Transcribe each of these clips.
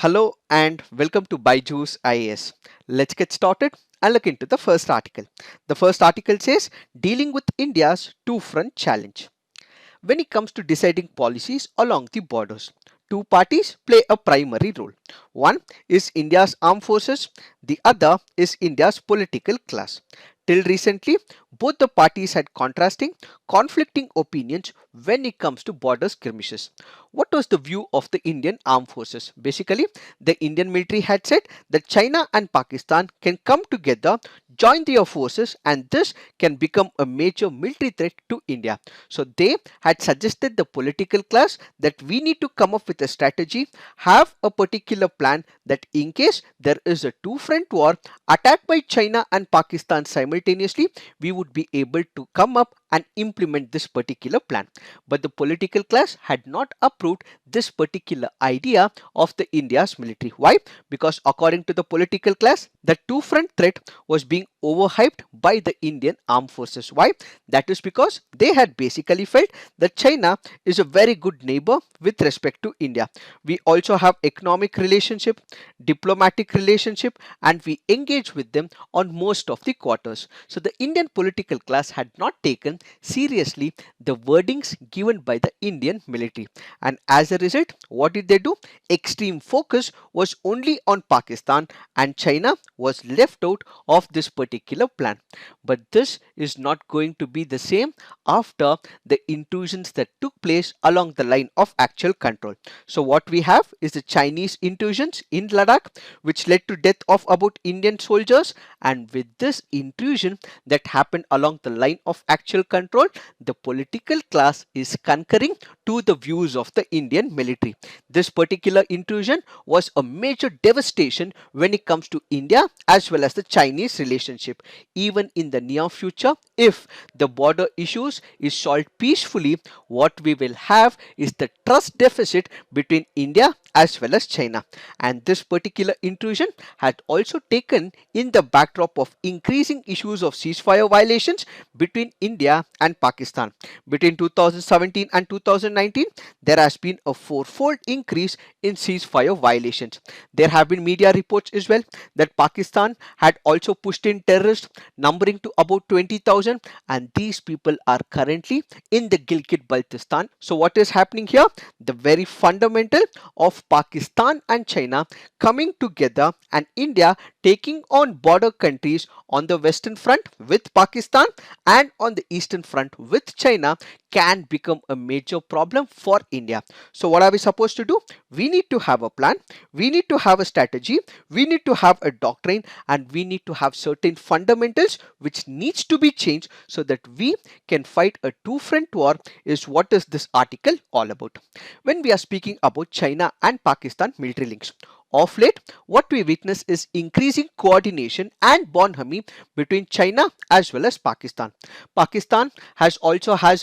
Hello and welcome to Byju's IAS. Let's get started and look into the first article. The first article says dealing with India's two front challenge. When it comes to deciding policies along the borders, two parties play a primary role. One is India's armed forces, the other is India's political class. Till recently, both the parties had contrasting, conflicting opinions when it comes to border skirmishes. What was the view of the Indian armed forces? Basically, the Indian military had said that China and Pakistan can come together, join their forces, and this can become a major military threat to India. So they had suggested the political class that we need to come up with a strategy, have a particular plan that in case there is a two front war attacked by China and Pakistan simultaneously, we would be able to come up and implement this particular plan. But the political class had not approved this particular idea of the India's military. Why? Because according to the political class, the two front threat was being overhyped by the Indian armed forces. Why? That is because they had basically felt that China is a very good neighbor with respect to India. We also have economic relationship, diplomatic relationship, and we engage with them on most of the quarters. So the Indian political class had not taken seriously the wordings given by the Indian military, and as a result, what did they do? Extreme focus was only on Pakistan, and China was left out of this particular plan. But this is not going to be the same after the intrusions that took place along the line of actual control. So what we have is the Chinese intrusions in Ladakh, which led to death of about Indian soldiers, and with this intrusion that happened along the line of actual control, the political class is concurring to the views of the Indian military. This particular intrusion was a major devastation when it comes to India as well as the Chinese relationship. Even in the near future, if the border issues is solved peacefully, what we will have is the trust deficit between India as well as China. And this particular intrusion had also taken in the backdrop of increasing issues of ceasefire violations between India and Pakistan. Between 2017 and 2019, there has been a fourfold increase in ceasefire violations. There have been media reports as well that Pakistan had also pushed in terrorists numbering to about 20,000, and these people are currently in the Gilgit Baltistan. So what is happening here? The very fundamental of Pakistan and China coming together, and India taking on border countries on the western front with Pakistan and on the eastern front with China can become a major problem for India. So what are we supposed to do? We need to have a plan, we need to have a strategy, we need to have a doctrine, and we need to have certain fundamentals which needs to be changed so that we can fight a two front war, is what is this article all about. When we are speaking about China and Pakistan military links, of late, what we witness is increasing coordination and bonhomie between China as well as Pakistan. Pakistan has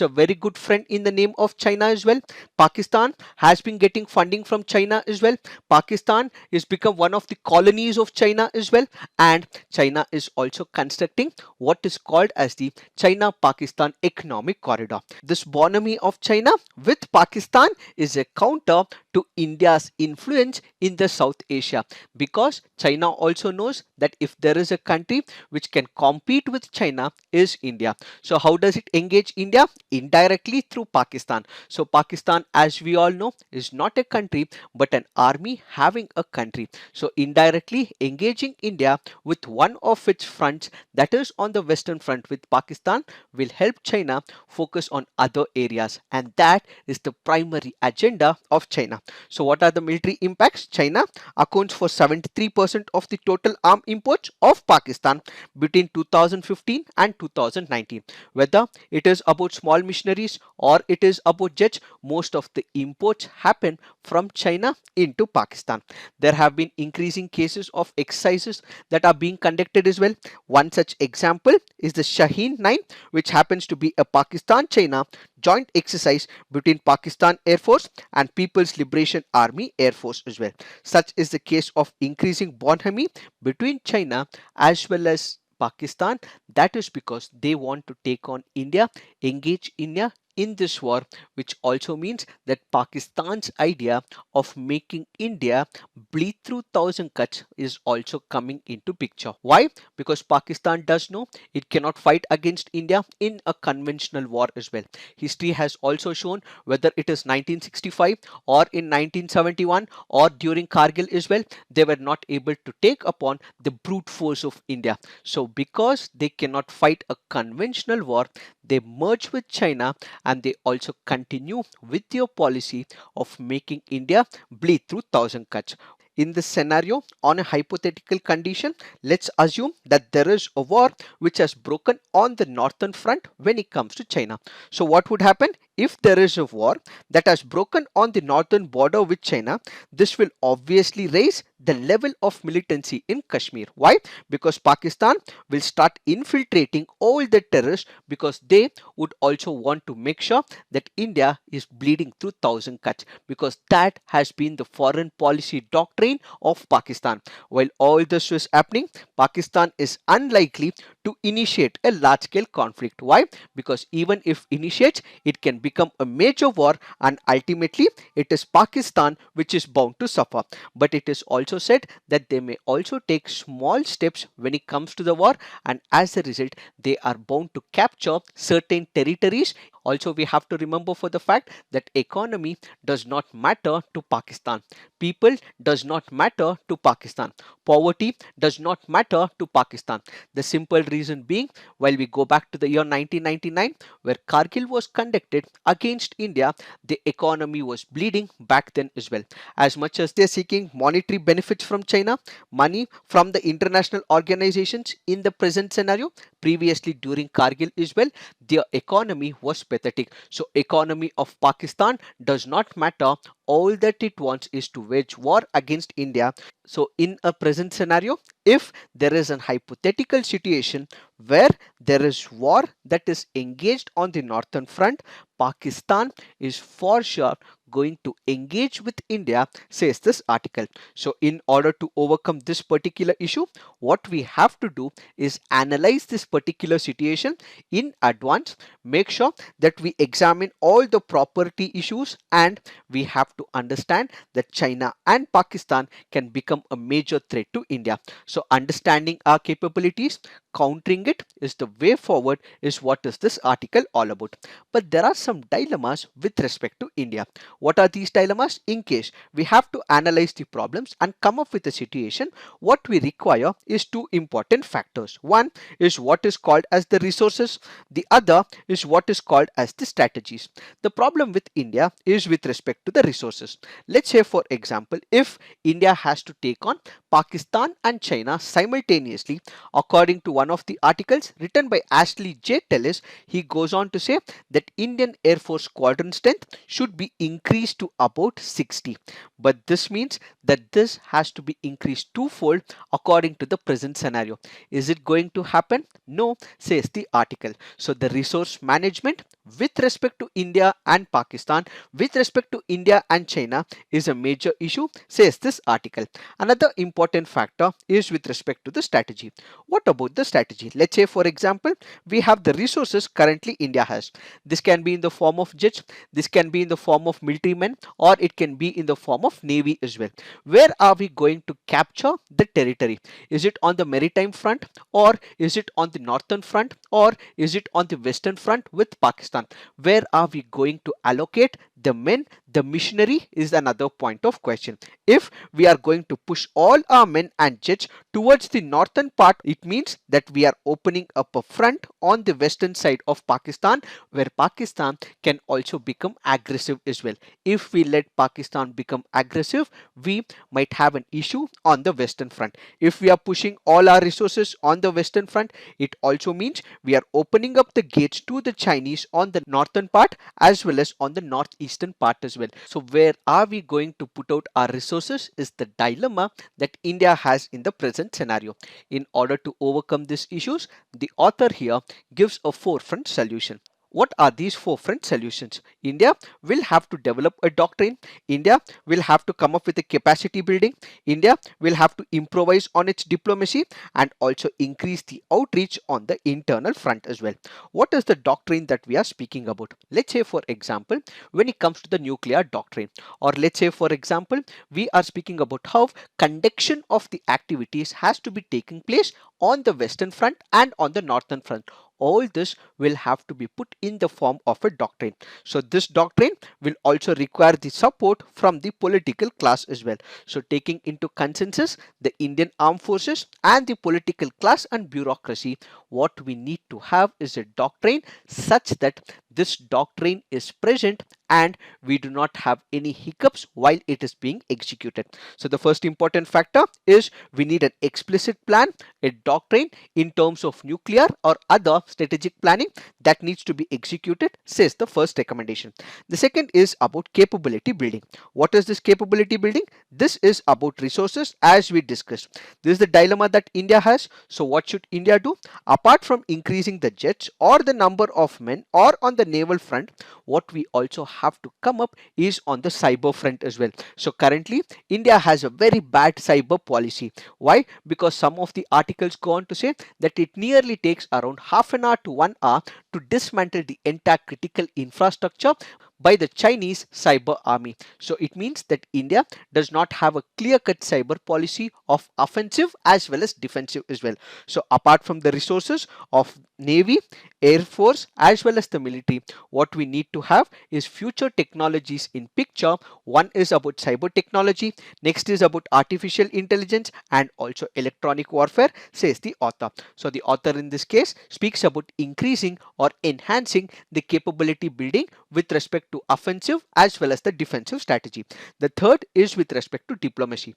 a very good friend in the name of China as well. Pakistan has been getting funding from China as well. Pakistan has become one of the colonies of China as well, and China is also constructing what is called as the China-Pakistan Economic Corridor. This bonhomie of China with Pakistan is a counter to India's influence in the South Asia, because China also knows that if there is a country which can compete with China is India. So how does it engage India? Indirectly through Pakistan. So Pakistan, as we all know, is not a country but an army having a country. So indirectly engaging India with one of its fronts, that is on the western front with Pakistan, will help China focus on other areas, and that is the primary agenda of China. So what are the military impacts? China accounts for 73% of the total arms imports of Pakistan between 2015 and 2019. Whether it is about small missionaries or it is about jets, most of the imports happen from China into Pakistan. There have been increasing cases of exercises that are being conducted as well. One such example is the Shaheen 9, which happens to be a Pakistan-China joint exercise between Pakistan Air Force and People's Liberation Army Air Force as well. Such is the case of increasing bonhomie between China as well as Pakistan. That is because they want to take on India, engage India in this war, which also means that Pakistan's idea of making India bleed through thousand cuts is also coming into picture. Why? Because Pakistan does know it cannot fight against India in a conventional war as well. History has also shown, whether it is 1965 or in 1971 or during Kargil as well, they were not able to take upon the brute force of India. So because they cannot fight a conventional war, they merge with China and they also continue with their policy of making India bleed through thousand cuts. In this scenario, on a hypothetical condition, let's assume that there is a war which has broken on the northern front when it comes to China. So what would happen if there is a war that has broken on the northern border with China? This will obviously raise the level of militancy in Kashmir. Why? Because Pakistan will start infiltrating all the terrorists, because they would also want to make sure that India is bleeding through thousand cuts, because that has been the foreign policy doctrine of Pakistan. While all this is happening, Pakistan is unlikely to initiate a large scale conflict. Why? Because even if initiates, it can become a major war, and ultimately it is Pakistan which is bound to suffer. But it is also said that they may also take small steps when it comes to the war, and as a result they are bound to capture certain territories. Also, we have to remember for the fact that economy does not matter to Pakistan. People does not matter to Pakistan. Poverty does not matter to Pakistan. The simple reason being, while we go back to the year 1999, where Kargil was conducted against India, the economy was bleeding back then as well. As much as they're seeking monetary benefits from China, money from the international organizations in the present scenario, previously during Kargil as well, their economy was pathetic. So economy of Pakistan does not matter. All that it wants is to wage war against India. So in a present scenario, if there is an hypothetical situation where there is war that is engaged on the northern front, Pakistan is for sure going to engage with India, says this article. So in order to overcome this particular issue, what we have to do is analyze this particular situation in advance, make sure that we examine all the property issues, and we have to understand that China and Pakistan can become a major threat to India. So understanding our capabilities, countering it is the way forward, is what is this article all about. But there are some dilemmas with respect to India. What are these dilemmas? In case we have to analyze the problems and come up with a situation, what we require is two important factors. One is what is called as the resources, the other is what is called as the strategies. The problem with India is with respect to the resources. Let's say, for example, if India has to take on Pakistan and China simultaneously, according to one of the articles written by Ashley J. Tellis, he goes on to say that Indian Air Force squadron strength should be increased to about 60. But this means that this has to be increased twofold according to the present scenario. Is it going to happen? No, says the article. So the resource management with respect to India and Pakistan, with respect to India and China, is a major issue, says this article. Another important factor is with respect to the strategy. What about the strategy? Let's say, for example, we have the resources currently India has. This can be in the form of jets, this can be in the form of military men, or it can be in the form of navy as well. Where are we going to capture the territory? Is it on the maritime front, or is it on the northern front, or is it on the western front with Pakistan? Where are we going to allocate the men? The missionary is another point of question. If we are going to push all our men and jets towards the northern part, it means that we are opening up a front on the western side of Pakistan, where Pakistan can also become aggressive as well. If we let Pakistan become aggressive, we might have an issue on the western front. If we are pushing all our resources on the western front, it also means we are opening up the gates to the Chinese on the northern part as well as on the northeastern part as well. So where are we going to put out our resources is the dilemma that India has in the present scenario. In order to overcome these issues, the author here gives a forefront solution. What are these four front solutions? India will have to develop a doctrine. India will have to come up with a capacity building. India will have to improvise on its diplomacy and also increase the outreach on the internal front as well. What is the doctrine that we are speaking about? Let's say, for example, when it comes to the nuclear doctrine, or let's say, for example, we are speaking about how conduction of the activities has to be taking place on the western front and on the northern front. All this will have to be put in the form of a doctrine. So this doctrine will also require the support from the political class as well. So taking into consensus the Indian armed forces and the political class and bureaucracy, what we need to have is a doctrine such that this doctrine is present and we do not have any hiccups while it is being executed. So the first important factor is we need an explicit plan, a doctrine in terms of nuclear or other strategic planning that needs to be executed, says the first recommendation. The second is about capability building. What is this capability building? This is about resources, as we discussed. This is the dilemma that India has. So what should India do? Apart from increasing the jets or the number of men or on the naval front, what we also have to come up is on the cyber front as well. So currently India has a very bad cyber policy. Why? Because some of the articles go on to say that it nearly takes around half an hour to 1 hour to dismantle the entire critical infrastructure by the Chinese cyber army. So it means that India does not have a clear-cut cyber policy of offensive as well as defensive as well. So apart from the resources of Navy, Air Force as well as the military, what we need to have is future technologies in picture. One is about cyber technology, next is about artificial intelligence and also electronic warfare, says the author. So the author in this case speaks about increasing or enhancing the capability building with respect to offensive as well as the defensive strategy. The third is with respect to diplomacy.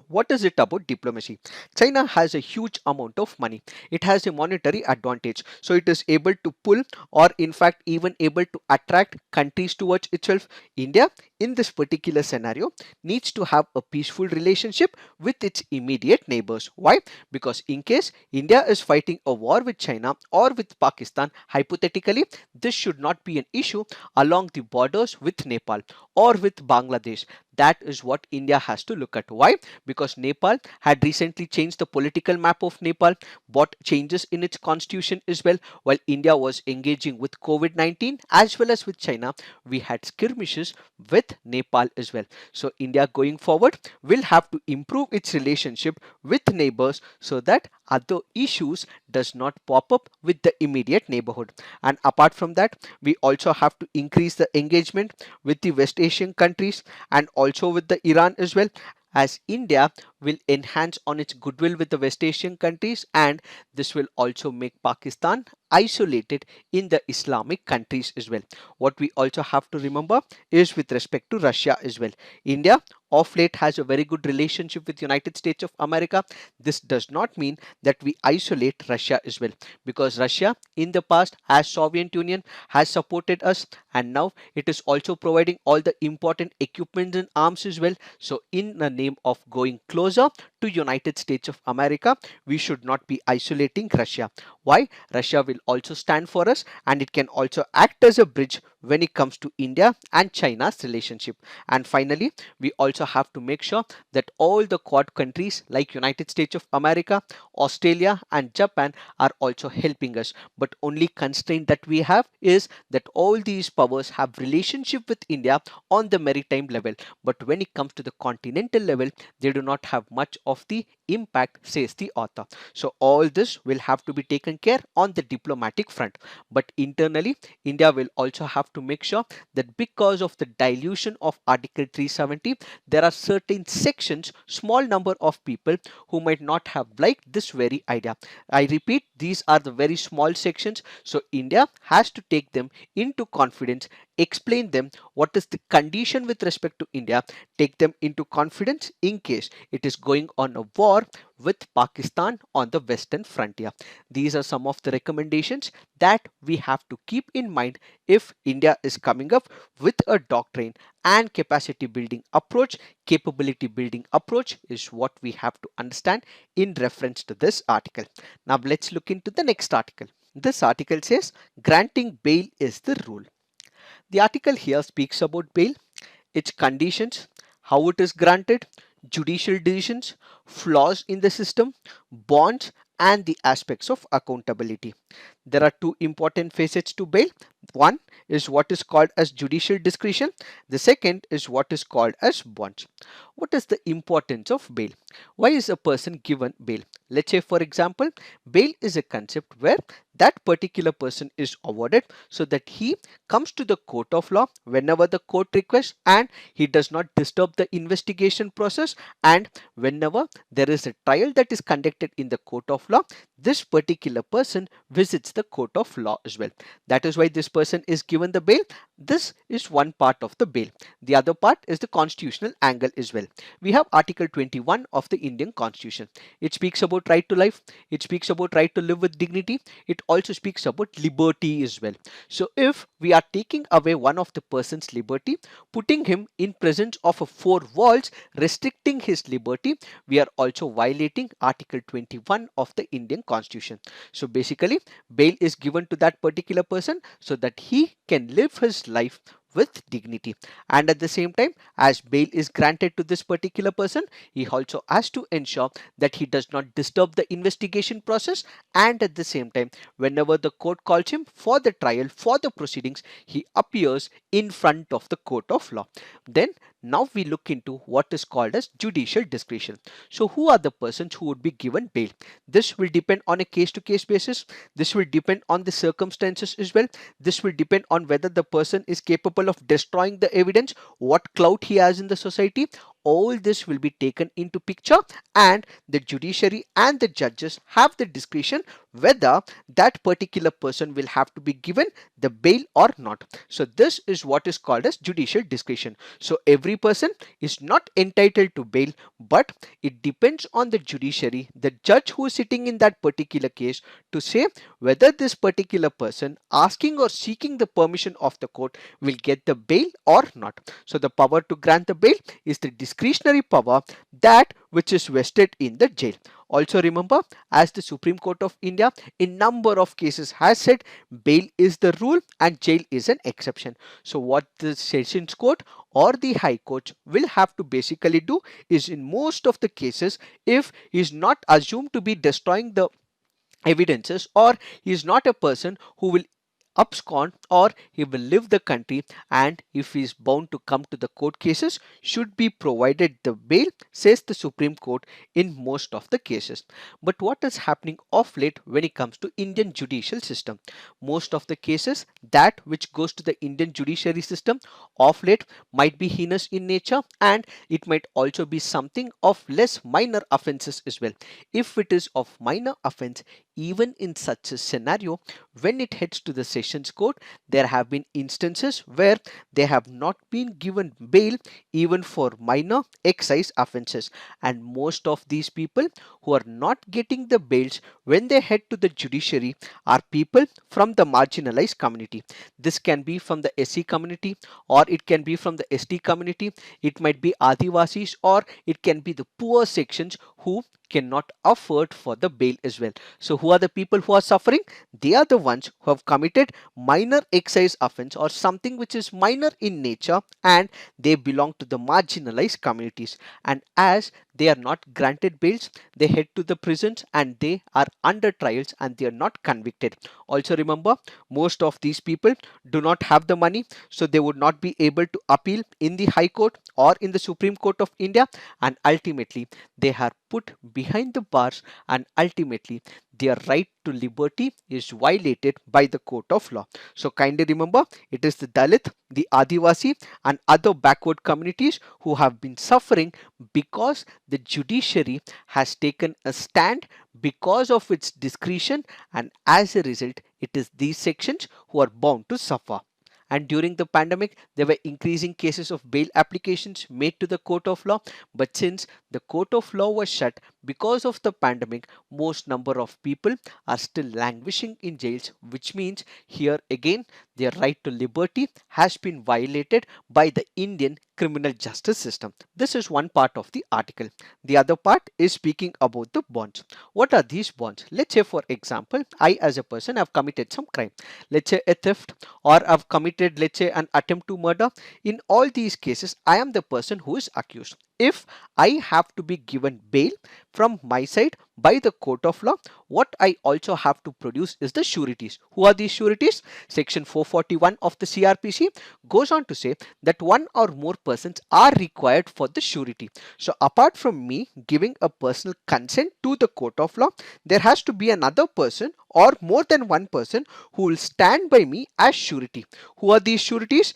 What is it about diplomacy? China has a huge amount of money. It has a monetary advantage. So it is able to pull or in fact even able to attract countries towards itself. India in this particular scenario needs to have a peaceful relationship with its immediate neighbors. Why? Because in case India is fighting a war with China or with Pakistan, hypothetically, this should not be an issue along the borders with Nepal or with Bangladesh. That is what India has to look at. Why? Because Nepal had recently changed the political map of Nepal, brought changes in its constitution as well. While India was engaging with COVID-19 as well as with China, we had skirmishes with Nepal as well. So India going forward will have to improve its relationship with neighbors so that other issues does not pop up with the immediate neighborhood. And apart from that, we also have to increase the engagement with the West Asian countries and also with the Iran as well, as India will enhance on its goodwill with the West Asian countries, and this will also make Pakistan isolated in the Islamic countries as well. What we also have to remember is with respect to Russia as well. India of late has a very good relationship with United States of America. This does not mean that we isolate Russia as well, because Russia in the past as Soviet Union has supported us, and now it is also providing all the important equipment and arms as well. So in the name of going closer to United States of America, we should not be isolating Russia. Why? Russia will also stand for us and it can also act as a bridge when it comes to India and China's relationship. And finally, we also have to make sure that all the Quad countries like United States of America, Australia and Japan are also helping us. But only constraint that we have is that all these powers have relationship with India on the maritime level. But when it comes to the continental level, they do not have much of the impact, says the author. So all this will have to be taken care on the diplomatic front. But internally, India will also have to make sure that because of the dilution of Article 370, there are certain sections, small number of people who might not have liked this very idea. I repeat, these are the very small sections. So India has to take them into confidence, explain them what is the condition with respect to India, take them into confidence in case it is going on a war with Pakistan on the western frontier. These are some of the recommendations that we have to keep in mind if India is coming up with a doctrine and capacity building approach. Capability building approach is what we have to understand in reference to this article. Now let's look into the next article. This article says granting bail is the rule. The article here speaks about bail, its conditions, how it is granted, judicial decisions, flaws in the system, bonds, and the aspects of accountability. There are two important facets to bail. One is what is called as judicial discretion. The second is what is called as bonds. What is the importance of bail? Why is a person given bail? Let's say, for example, bail is a concept where that particular person is awarded so that he comes to the court of law whenever the court requests, and he does not disturb the investigation process, and whenever there is a trial that is conducted in the court of law, this particular person visits the court of law as well. That is why this person is given the bail. This is one part of the bail. The other part is the constitutional angle as well. We have Article 21 of the Indian Constitution. It speaks about right to life. It speaks about right to live with dignity. It also speaks about liberty as well. So if we are taking away one of the person's liberty, putting him in presence of a four walls, restricting his liberty, we are also violating Article 21 of the Indian Constitution. So basically, bail is given to that particular person so that he can live his life with dignity, and at the same time, as bail is granted to this particular person, he also has to ensure that he does not disturb the investigation process, and at the same time, whenever the court calls him for the trial, for the proceedings, he appears in front of the court of law. Then now we look into what is called as judicial discretion. So who are the persons who would be given bail? This will depend on a case to case basis. This will depend on the circumstances as well. This will depend on whether the person is capable of destroying the evidence, what clout he has in the society. All this will be taken into picture, and the judiciary and the judges have the discretion whether that particular person will have to be given the bail or not. So this is what is called as judicial discretion. So every person is not entitled to bail, but it depends on the judiciary, the judge who is sitting in that particular case, to say whether this particular person asking or seeking the permission of the court will get the bail or not. So the power to grant the bail is the discretionary power that which is vested in the jail. Also remember, as the Supreme Court of India in number of cases has said, bail is the rule and jail is an exception. So what the Sessions Court or the High Court will have to basically do is, in most of the cases, if he is not assumed to be destroying the evidences, or he is not a person who will abscond, or he will leave the country, and if he is bound to come to the court cases, should be provided the bail, says the Supreme Court in most of the cases. But what is happening of late when it comes to Indian judicial system? Most of the cases that which goes to the Indian judiciary system of late might be heinous in nature, and it might also be something of less minor offenses as well. If it is of minor offense, even in such a scenario, when it heads to the Sessions Court, there have been instances where they have not been given bail even for minor excise offences, and most of these people who are not getting the bails when they head to the judiciary are people from the marginalized community. This can be from the SC community, or it can be from the ST community, it might be Adivasis, or it can be the poor sections who cannot afford for the bail as well. So who are the people who are suffering? They are the ones who have committed minor excise offense or something which is minor in nature, and they belong to the marginalized communities, and as they are not granted bails, they head to the prisons and they are under trials and they are not convicted. Also remember, most of these people do not have the money, so they would not be able to appeal in the High Court or in the Supreme Court of India, and ultimately they are put behind the bars, and ultimately their right to liberty is violated by the court of law. So kindly remember, it is the Dalit, the Adivasi, and other backward communities who have been suffering because the judiciary has taken a stand because of its discretion, and as a result, it is these sections who are bound to suffer. And during the pandemic, there were increasing cases of bail applications made to the court of law. But since the court of law was shut Because of the pandemic, most number of people are still languishing in jails, which means here again their right to liberty has been violated by the Indian criminal justice system. This is one part of the article. The other part is speaking about the bonds. What are these bonds? Let's say, for example, I as a person have committed some crime. Let's say a theft, or I've committed, let's say, an attempt to murder. In all these cases, I am the person who is accused. If I have to be given bail from my side by the court of law, what I also have to produce is the sureties. Who are these sureties? Section 441 of the CRPC goes on to say that one or more persons are required for the surety. So apart from me giving a personal consent to the court of law, there has to be another person or more than one person who will stand by me as surety. Who are these sureties?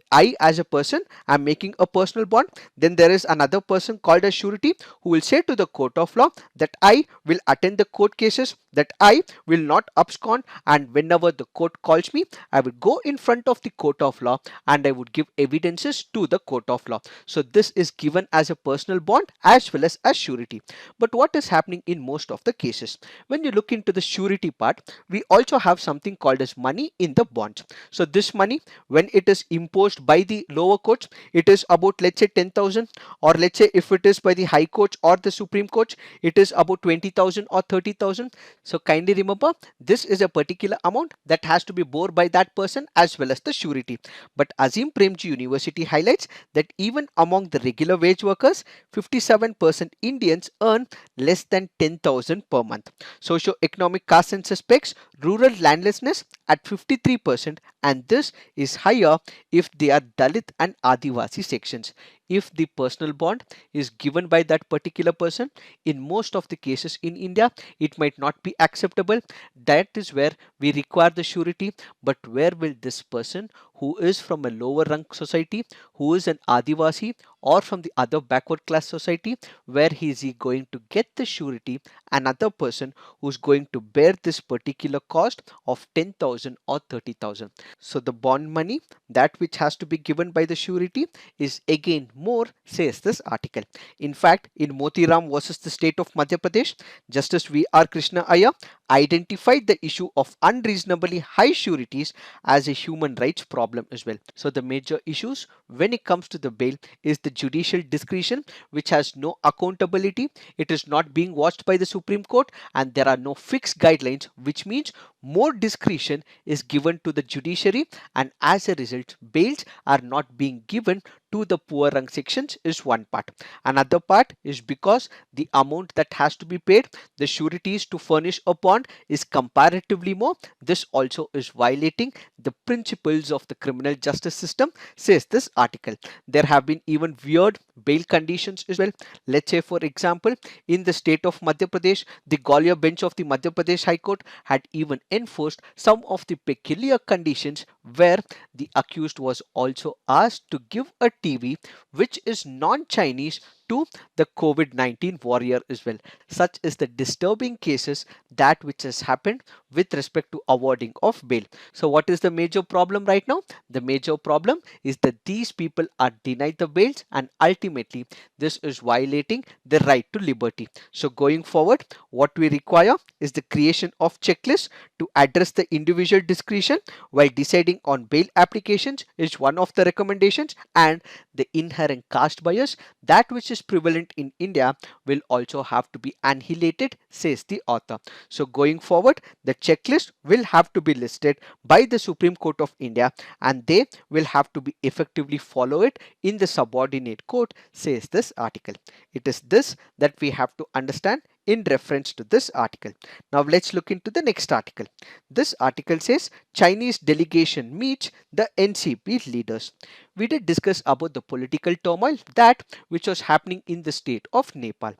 I as a person am making a personal bond. Then there is another person called as surety who will say to the court of law that I will attend the court cases, that I will not abscond, and whenever the court calls me, I would go in front of the court of law and I would give evidences to the court of law. So this is given as a personal bond as well as surety. But what is happening in most of the cases? When you look into the surety part, we also have something called as money in the bonds. So this money, when it is imposed by the lower courts, it is about, let's say, 10,000, or let's say if it is by the high courts or the supreme courts, it is about 20,000 or 30,000. So kindly remember, this is a particular amount that has to be borne by that person as well as the surety. But Azim Premji University highlights that even among the regular wage workers, 57% Indians earn less than 10,000 per month. Socio-economic caste census specs rural landlessness at 53%, and this is higher if they are Dalit and Adivasi sections. If the personal bond is given by that particular person, in most of the cases in India, it might not be acceptable. That is where we require the surety. But where will this person who is from a lower rank society, who is an Adivasi, or from the other backward class society, where is he going to get the surety? Another person who's going to bear this particular cost of 10,000 or 30,000. So the bond money, that which has to be given by the surety, is again more, says this article. In fact, in Motiram versus the state of Madhya Pradesh, Justice V.R. Krishna Iyer identified the issue of unreasonably high sureties as a human rights problem as well. So the major issues when it comes to the bail is the judicial discretion, which has no accountability. It is not being watched by the Supreme Court, and there are no fixed guidelines, which means more discretion is given to the judiciary, and as a result, bails are not being given to the poor rank sections is one part. Another part is because the amount that has to be paid, the sureties to furnish a bond, is comparatively more. This also is violating the principles of the criminal justice system, says this article. There have been even weird bail conditions as well. Let's say, for example, in the state of Madhya Pradesh, the Gwalior bench of the Madhya Pradesh High Court had even enforced some of the peculiar conditions where the accused was also asked to give a TV which is non-Chinese to the COVID-19 warrior as well. Such is the disturbing cases that which has happened with respect to awarding of bail. So what is the major problem right now? The major problem is that these people are denied the bails, and ultimately this is violating their right to liberty. So going forward, what we require is the creation of checklists to address the individual discretion while deciding on bail applications is one of the recommendations, and the inherent caste bias that which is prevalent in India will also have to be annihilated, says the author. So going forward, the checklist will have to be listed by the Supreme Court of India, and they will have to be effectively follow it in the subordinate court, says this article. It is this that we have to understand in reference to this article. Now let's look into the next article. This article says Chinese delegation meets the NCP leaders. We did discuss about the political turmoil that which was happening in the state of Nepal.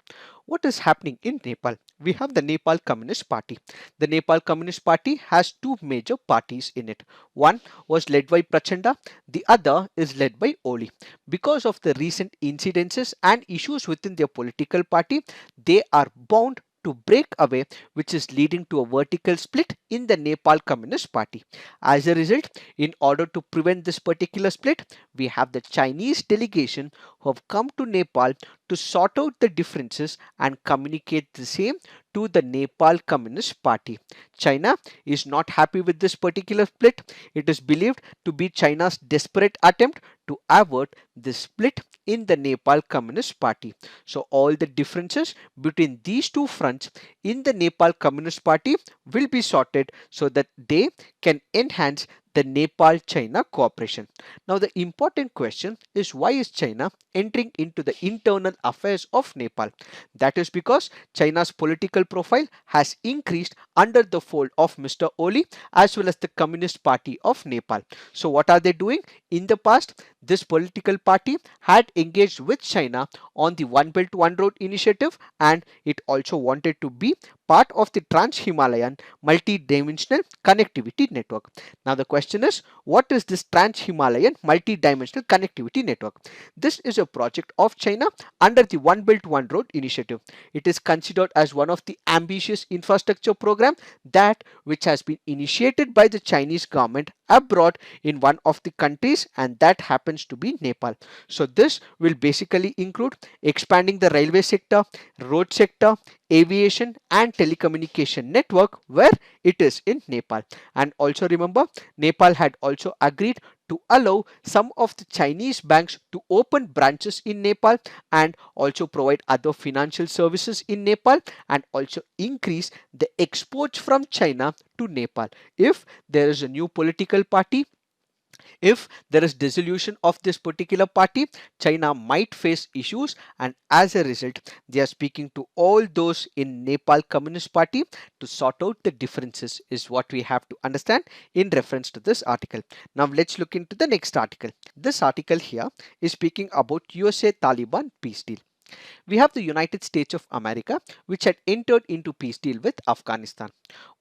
What is happening in Nepal? We have the Nepal Communist Party. The Nepal Communist Party has two major parties in it. One was led by Prachanda, the other is led by Oli. Because of the recent incidences and issues within their political party, they are bound to break away, which is leading to a vertical split in the Nepal Communist Party. As a result, in order to prevent this particular split, we have the Chinese delegation who have come to Nepal to sort out the differences and communicate the same to the Nepal Communist Party. China is not happy with this particular split. It is believed to be China's desperate attempt to avert the split in the Nepal Communist Party. So all the differences between these two fronts in the Nepal Communist Party will be sorted so that they can enhance the Nepal-China cooperation. Now the important question is, why is China entering into the internal affairs of Nepal? That is because China's political profile has increased under the fold of Mr. Oli as well as the Communist Party of Nepal. So what are they doing? In the past, this political party had engaged with China on the One Belt One Road initiative, and it also wanted to be part of the Trans-Himalayan multi-dimensional connectivity network. Now the question is, what is this Trans-Himalayan multi-dimensional connectivity network? This is a project of China under the One Belt One Road initiative. It is considered as one of the ambitious infrastructure program that which has been initiated by the Chinese government abroad in one of the countries, and that happens to be Nepal. So this will basically include expanding the railway sector, road sector, aviation and telecommunication network where it is in Nepal. And also remember, Nepal had also agreed to allow some of the Chinese banks to open branches in Nepal and also provide other financial services in Nepal, and also increase the exports from China to Nepal. If there is a new political party, if there is dissolution of this particular party, China might face issues, and as a result, they are speaking to all those in Nepal Communist Party to sort out the differences, is what we have to understand in reference to this article. Now let's look into the next article. This article here is speaking about USA Taliban peace deal. We have the United States of America, which had entered into peace deal with Afghanistan.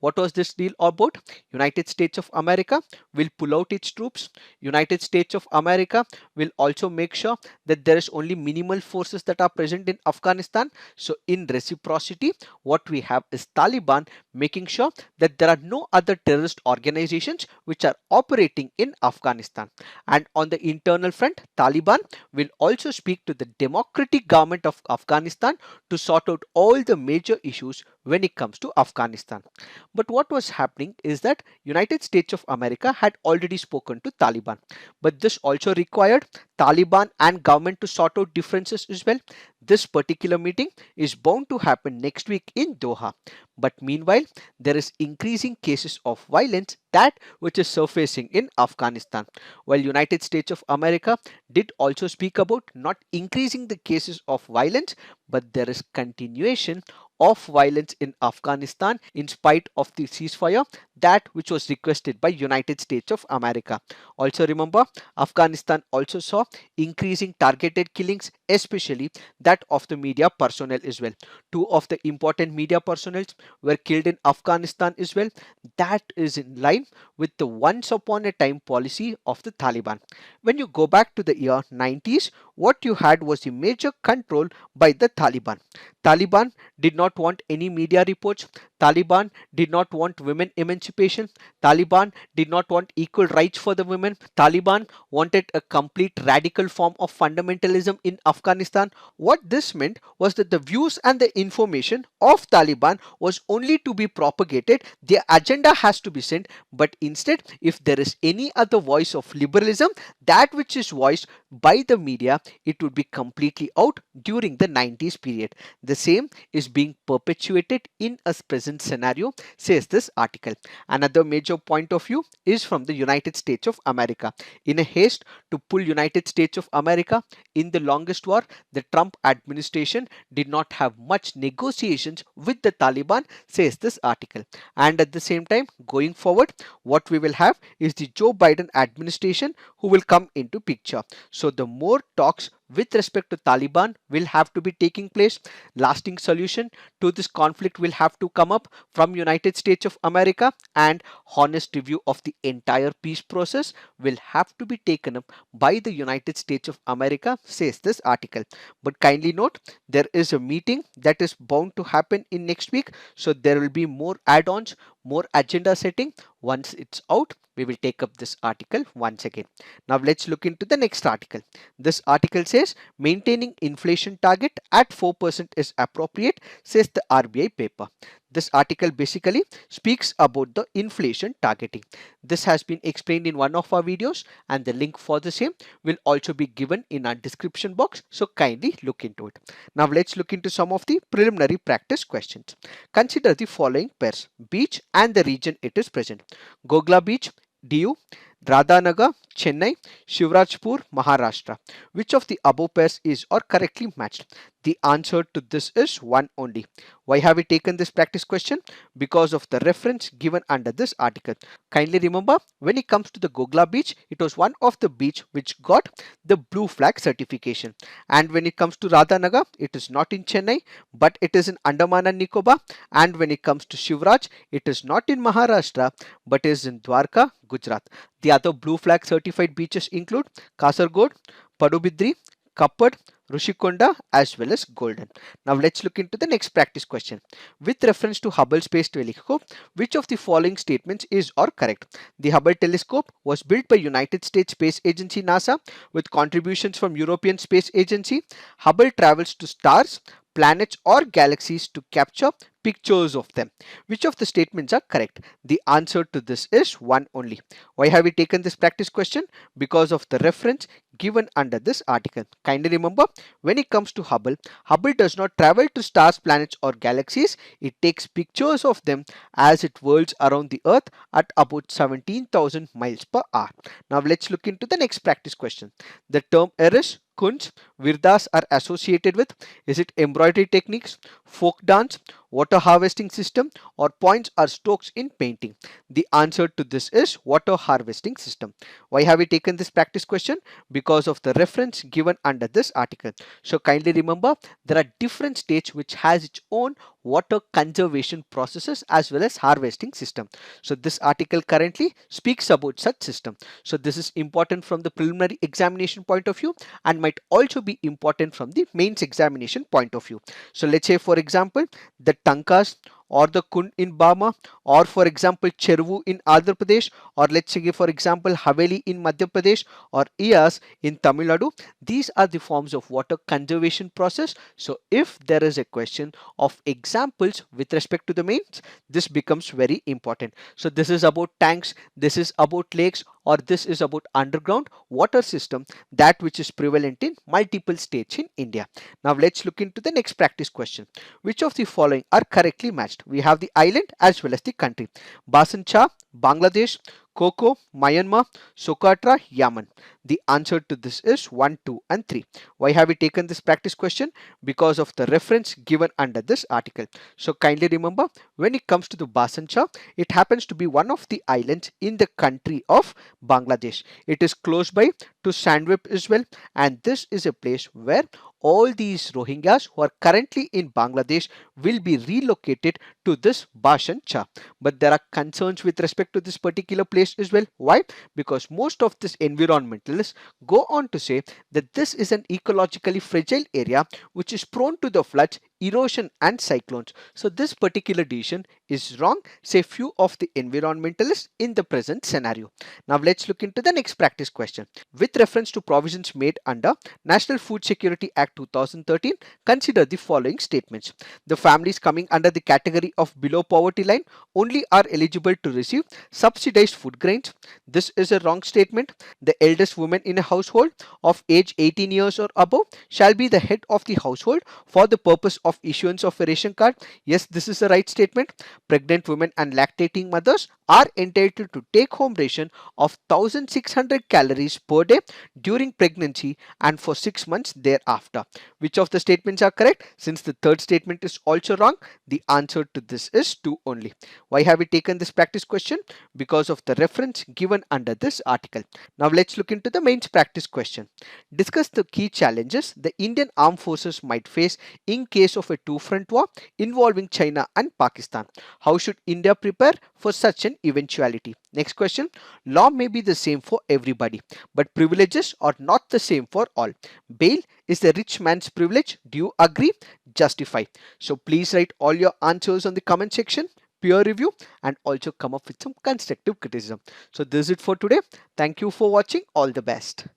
What was this deal about? United States of America will pull out its troops. United States of America will also make sure that there is only minimal forces that are present in Afghanistan. So in reciprocity, what we have is Taliban making sure that there are no other terrorist organizations which are operating in Afghanistan. And on the internal front, Taliban will also speak to the democratic government of Afghanistan to sort out all the major issues when it comes to Afghanistan. But what was happening is that United States of America had already spoken to Taliban, but this also required Taliban and government to sort out differences as well. This particular meeting is bound to happen next week in Doha. But meanwhile, there is increasing cases of violence that which is surfacing in Afghanistan. While United States of America did also speak about not increasing the cases of violence, but there is continuation of violence in Afghanistan in spite of the ceasefire that which was requested by United States of America. Also remember, Afghanistan also saw increasing targeted killings, especially that of the media personnel as well. Two of the important media personnel were killed in Afghanistan as well. That is in line with the once upon a time policy of the Taliban. When you go back to the year 90s, what you had was the major control by the Taliban. Taliban did not want any media reports. Taliban did not want women emancipation. Taliban did not want equal rights for the women. Taliban wanted a complete radical form of fundamentalism in Afghanistan. What this meant was that the views and the information of Taliban was only to be propagated. Their agenda has to be sent, but instead, if there is any other voice of liberalism, that which is voiced by the media, it would be completely out during the 90s period. The same is being perpetuated in a present scenario, says this article. Another major point of view is from the United States of America. In a haste to pull United States of America in the longest war, the Trump administration did not have much negotiations with the Taliban, says this article. And at the same time, going forward, what we will have is the Joe Biden administration who will come into picture. So the more talks with respect to Taliban will have to be taking place. Lasting solution to this conflict will have to come up from United States of America, and honest review of the entire peace process will have to be taken up by the United States of America, says this article. But kindly note, there is a meeting that is bound to happen in next week, so there will be more add-ons, more agenda setting. Once it's out, we will take up this article once again. Now let's look into the next article. This article says maintaining inflation target at 4% is appropriate, says the RBI paper. This article basically speaks about the inflation targeting. This has been explained in one of our videos, and the link for the same will also be given in our description box, so kindly look into it. Now let's look into some of the preliminary practice questions. Consider the following pairs: beach and the region it is present. Gogla Beach, DU, Radhanagar, Chennai, Shivrajpur, Maharashtra. Which of the above pairs is or correctly matched? The answer to this is one only. Why have we taken this practice question? Because of the reference given under this article. Kindly remember, when it comes to the Gogla Beach, it was one of the beach which got the blue flag certification. And when it comes to Radhanagar, it is not in Chennai, but it is in Andaman and Nicobar. And when it comes to Shivraj, it is not in Maharashtra, but is in Dwarka, Gujarat. The other blue flag certified beaches include Kasargod, Padubidri, Kappad, Rushikonda as well as Golden. Now let's look into the next practice question. With reference to Hubble Space Telescope, which of the following statements is or correct? The Hubble telescope was built by United States Space Agency NASA with contributions from European Space Agency. Hubble travels to stars, planets or galaxies to capture pictures of them. Which of the statements are correct? The answer to this is one only. Why have we taken this practice question? Because of the reference given under this article. Kindly remember, when it comes to Hubble, Hubble does not travel to stars, planets or galaxies. It takes pictures of them as it whirls around the earth at about 17,000 miles per hour. Now let's look into the next practice question. The term Eris, Kunst, Virdas are associated with: is it embroidery techniques, folk dance, water harvesting system, or points or strokes in painting? The answer to this is water harvesting system. Why have we taken this practice question? Because of the reference given under this article. So kindly remember, there are different states which has its own water conservation processes as well as harvesting system. So this article currently speaks about such system. So this is important from the preliminary examination point of view and might also be important from the mains examination point of view. So let's say for example the Tankas or the Kund in Burma, or for example Chervu in Andhra Pradesh, or let's say for example Haveli in Madhya Pradesh, or Eas in Tamil Nadu. These are the forms of water conservation process. So if there is a question of examples with respect to the mains, this becomes very important. So this is about tanks, this is about lakes, or this is about underground water system, that which is prevalent in multiple states in India. Now let's look into the next practice question. Which of the following are correctly matched? We have the island as well as the country. Bhasan Char, Bangladesh; Coco, Myanmar; Socotra, Yemen. The answer to this is 1, 2 and 3. Why have we taken this practice question? Because of the reference given under this article. So kindly remember, when it comes to the Bhasan Char, it happens to be one of the islands in the country of Bangladesh. It is close by to Sandwip as well, and this is a place where all these Rohingyas who are currently in Bangladesh will be relocated to this Bhasan Char. But there are concerns with respect to this particular place as well. Why? Because most of these environmentalists go on to say that this is an ecologically fragile area which is prone to the floods, erosion and cyclones. So this particular decision is wrong, say few of the environmentalists in the present scenario. Now let's look into the next practice question. With reference to provisions made under National Food Security Act 2013, consider the following statements. The families coming under the category of below poverty line only are eligible to receive subsidized food grains. This is a wrong statement. The eldest woman in a household of age 18 years or above shall be the head of the household for the purpose of issuance of a ration card. Yes, this is the right statement. Pregnant women and lactating mothers are entitled to take home ration of 1600 calories per day during pregnancy and for 6 months thereafter. Which of the statements are correct? Since the third statement is also wrong, the answer to this is 2 only. Why have we taken this practice question? Because of the reference given under this article. Now let's look into the mains practice question. Discuss the key challenges the Indian armed forces might face in case of a two-front war involving China and Pakistan. How should India prepare for such an eventuality? Next question. Law may be the same for everybody, but privileges are not the same for all. Bail is the rich man's privilege. Do you agree? Justify. So please write all your answers on the comment section peer review, and also come up with some constructive criticism. So this is it for today. Thank you for watching. All the best.